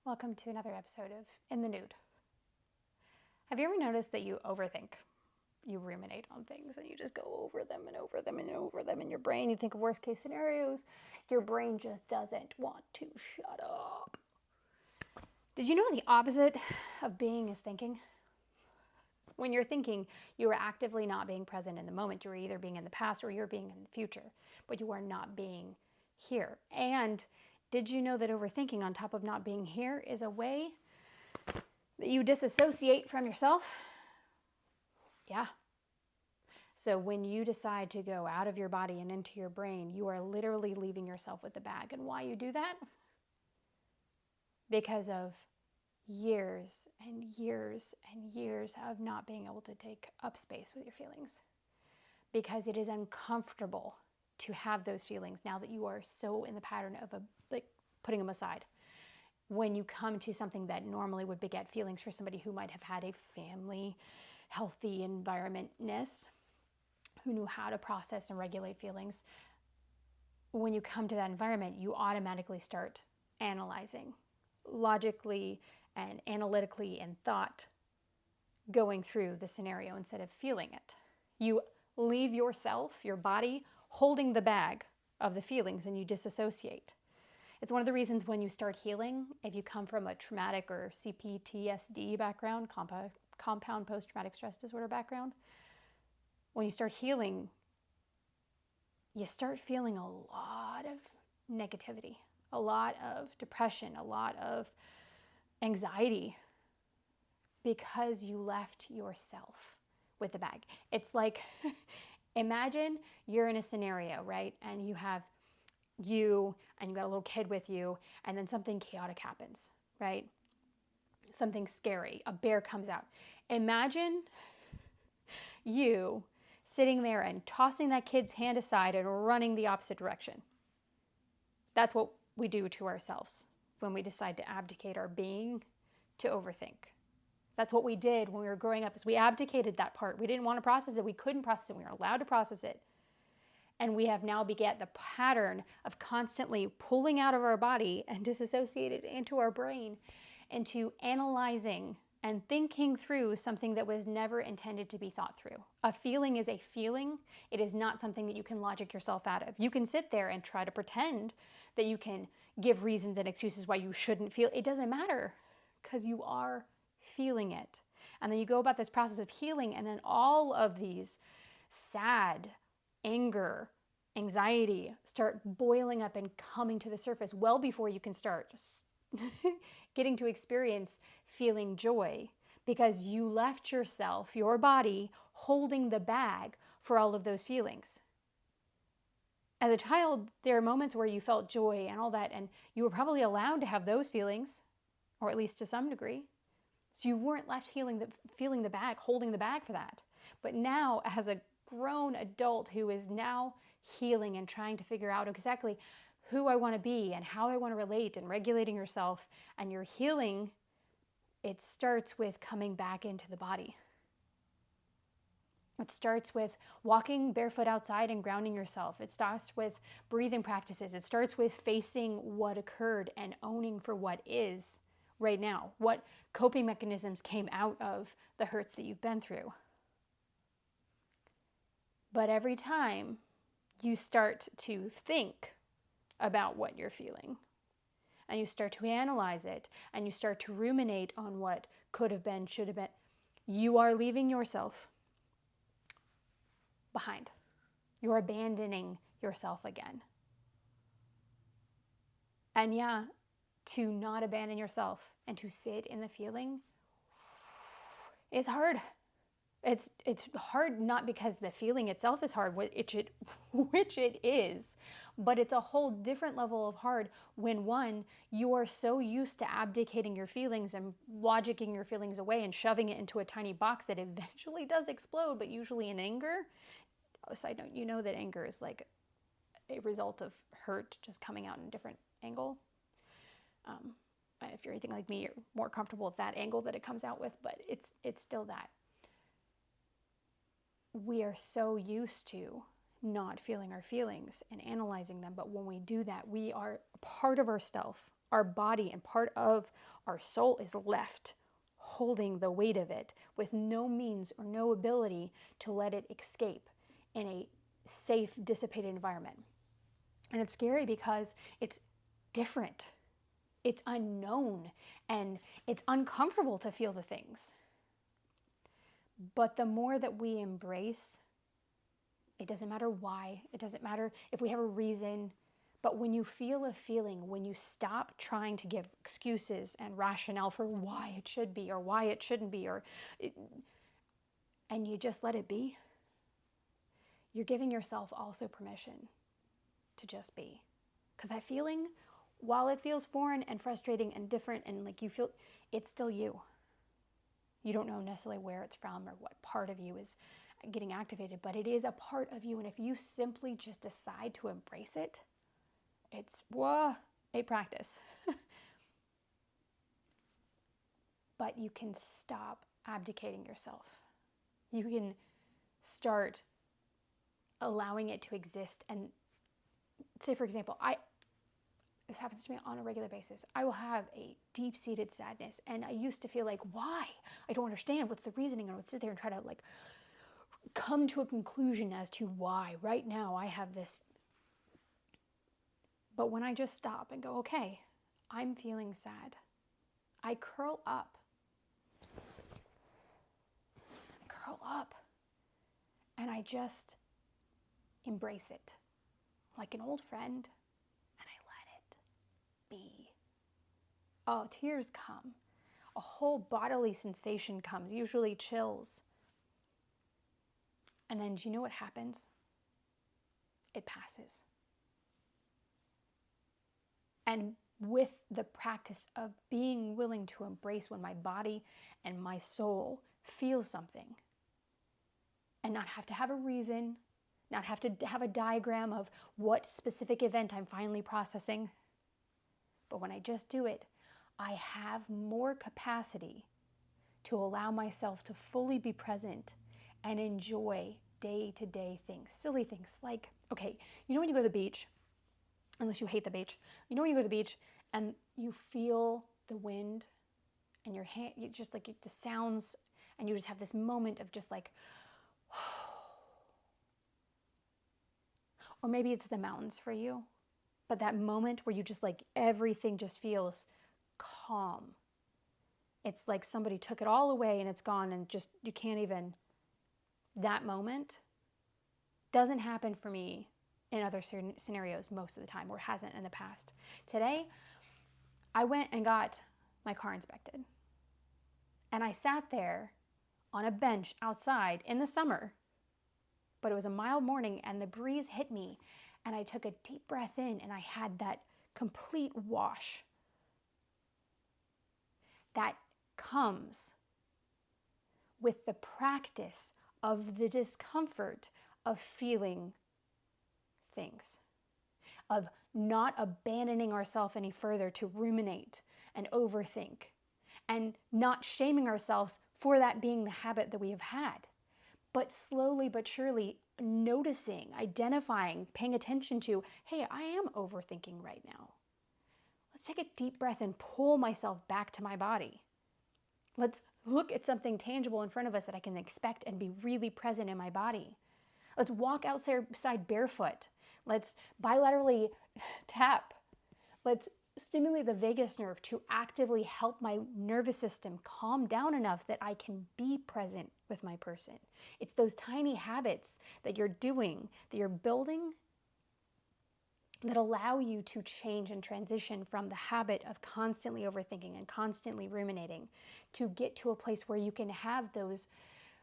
Welcome to another episode of In the Nude. Have you ever noticed that you overthink? You ruminate on things and you just go over them and over them and over them in your brain. You think of worst case scenarios. Your brain just doesn't want to shut up. Did you know the opposite of being is thinking? When you're thinking, you are actively not being present in the moment. You're either being in the past or you're being in the future, but you are not being here. And did you know that overthinking on top of not being here is a way that you disassociate from yourself? Yeah. So when you decide to go out of your body and into your brain, you are literally leaving yourself with the bag. And why you do that? Because of years and years and years of not being able to take up space with your feelings. Because it is uncomfortable to have those feelings now that you are so in the pattern of putting them aside. When you come to something that normally would beget feelings for somebody who might have had a family, healthy environmentness, who knew how to process and regulate feelings, when you come to that environment, you automatically start analyzing logically and analytically in thought, going through the scenario instead of feeling it. You leave yourself, your body, holding the bag of the feelings and you disassociate. It's one of the reasons when you start healing, if you come from a traumatic or CPTSD background, compound post-traumatic stress disorder background, when you start healing, you start feeling a lot of negativity, a lot of depression, a lot of anxiety, because you left yourself with the bag. It's like, imagine you're in a scenario, right? And you have you and you got a little kid with you, and then something chaotic happens, right? Something scary, a bear comes out. Imagine you sitting there and tossing that kid's hand aside and running the opposite direction. That's what we do to ourselves when we decide to abdicate our being to overthink. That's what we did when we were growing up, is we abdicated that part. We didn't want to process it. We couldn't process it. We weren't allowed to process it. And we have now begat the pattern of constantly pulling out of our body and disassociated into our brain, into analyzing and thinking through something that was never intended to be thought through. A feeling is a feeling. It is not something that you can logic yourself out of. You can sit there and try to pretend that you can give reasons and excuses why you shouldn't feel. It doesn't matter, because you are feeling it. And then you go about this process of healing, and then all of these sad, anger, anxiety start boiling up and coming to the surface well before you can start getting to experience feeling joy, because you left yourself, your body, holding the bag for all of those feelings. As a child, there are moments where you felt joy and all that, and you were probably allowed to have those feelings, or at least to some degree. So you weren't left feeling the bag, holding the bag for that. But now, as a grown adult who is now healing and trying to figure out exactly who I want to be and how I want to relate, and regulating yourself, and your healing, it starts with coming back into the body. It starts with walking barefoot outside and grounding yourself. It starts with breathing practices. It starts with facing what occurred and owning for what is right now, what coping mechanisms came out of the hurts that you've been through. But every time you start to think about what you're feeling, and you start to analyze it, and you start to ruminate on what could have been, should have been, you are leaving yourself behind. You're abandoning yourself again. And yeah, to not abandon yourself and to sit in the feeling is hard. It's hard, not because the feeling itself is hard, which it is, but it's a whole different level of hard when, one, you are so used to abdicating your feelings and logicking your feelings away and shoving it into a tiny box that eventually does explode, but usually in anger. Side note, you know that anger is like a result of hurt just coming out in a different angle. If you're anything like me, you're more comfortable with that angle that it comes out with, but it's still that. We are so used to not feeling our feelings and analyzing them, but when we do that, we are part of ourself Our body and part of our soul is left holding the weight of it with no means or no ability to let it escape in a safe, dissipated environment. And it's scary because it's different, it's unknown, and it's uncomfortable to feel the things. But the more that we embrace, it doesn't matter why, it doesn't matter if we have a reason, but when you feel a feeling, when you stop trying to give excuses and rationale for why it should be or why it shouldn't be, and you just let it be, you're giving yourself also permission to just be. Because that feeling, while it feels foreign and frustrating and different and like you feel, it's still you. You don't know necessarily where it's from or what part of you is getting activated, but it is a part of you. And if you simply just decide to embrace it, it's a practice. But you can stop abdicating yourself. You can start allowing it to exist. And say, for example, this happens to me on a regular basis. I will have a deep-seated sadness, and I used to feel like, why? I don't understand. What's the reasoning? And I would sit there and try to like come to a conclusion as to why. Right now, I have this. But when I just stop and go, okay, I'm feeling sad, I curl up. And I just embrace it like an old friend, and I let it be. Oh, tears come. A whole bodily sensation comes, usually chills. And then do you know what happens? It passes. And with the practice of being willing to embrace when my body and my soul feel something, and not have to have a reason, not have to have a diagram of what specific event I'm finally processing. But when I just do it, I have more capacity to allow myself to fully be present and enjoy day-to-day things, silly things like, okay, you know when you go to the beach, unless you hate the beach, you know when you go to the beach and you feel the wind and your hand, you just like the sounds, and you just have this moment of just like, or maybe it's the mountains for you, but that moment where you just like everything just feels calm. It's like somebody took it all away and it's gone, and just you can't even, that moment doesn't happen for me in other scenarios most of the time, or hasn't in the past. Today, I went and got my car inspected, and I sat there on a bench outside in the summer, but it was a mild morning and the breeze hit me, and I took a deep breath in, and I had that complete wash that comes with the practice of the discomfort of feeling things, of not abandoning ourselves any further to ruminate and overthink, and not shaming ourselves for that being the habit that we have had, but slowly but surely noticing, identifying, paying attention to, hey, I am overthinking right now. Let's take a deep breath and pull myself back to my body. Let's look at something tangible in front of us that I can expect and be really present in my body. Let's walk outside barefoot. Let's bilaterally tap. Let's stimulate the vagus nerve to actively help my nervous system calm down enough that I can be present with my person. It's those tiny habits that you're doing, that you're building, that allow you to change and transition from the habit of constantly overthinking and constantly ruminating to get to a place where you can have those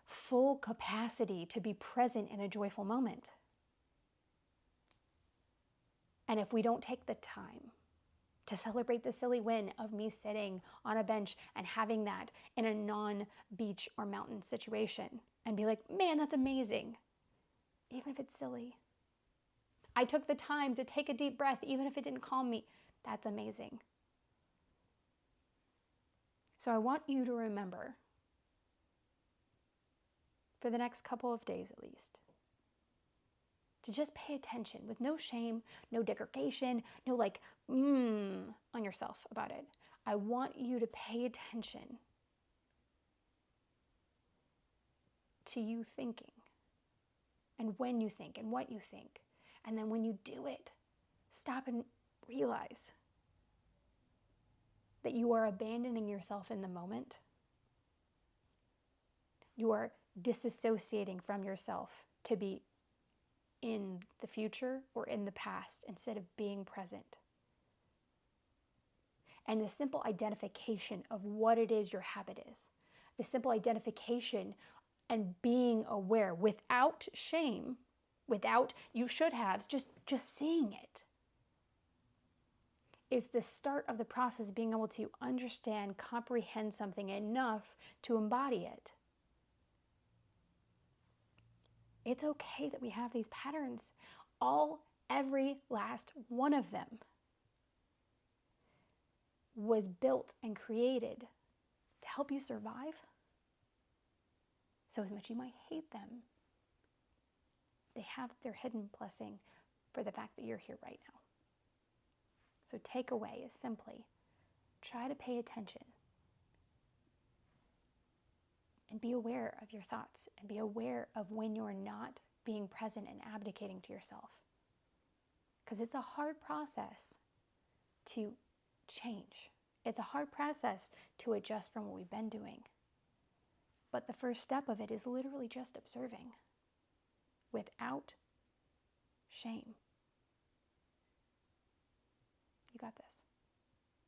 full capacity to be present in a joyful moment. And if we don't take the time to celebrate the silly win of me sitting on a bench and having that in a non-beach or mountain situation and be like, man, that's amazing, even if it's silly. I took the time to take a deep breath, even if it didn't calm me. That's amazing. So I want you to remember, for the next couple of days at least, to just pay attention with no shame, no degradation, no like, on yourself about it. I want you to pay attention to you thinking and when you think and what you think. And then when you do it, stop and realize that you are abandoning yourself in the moment. You are disassociating from yourself to be in the future or in the past instead of being present. And the simple identification of what it is your habit is, the simple identification and being aware without shame, without you should have, just seeing it, is the start of the process of being able to understand, comprehend something enough to embody it. It's okay that we have these patterns, every last one of them was built and created to help you survive. So as much as you might hate them, they have their hidden blessing for the fact that you're here right now. So takeaway is simply try to pay attention and be aware of your thoughts and be aware of when you're not being present and abdicating to yourself. Because it's a hard process to change. It's a hard process to adjust from what we've been doing. But the first step of it is literally just observing without shame. You got this.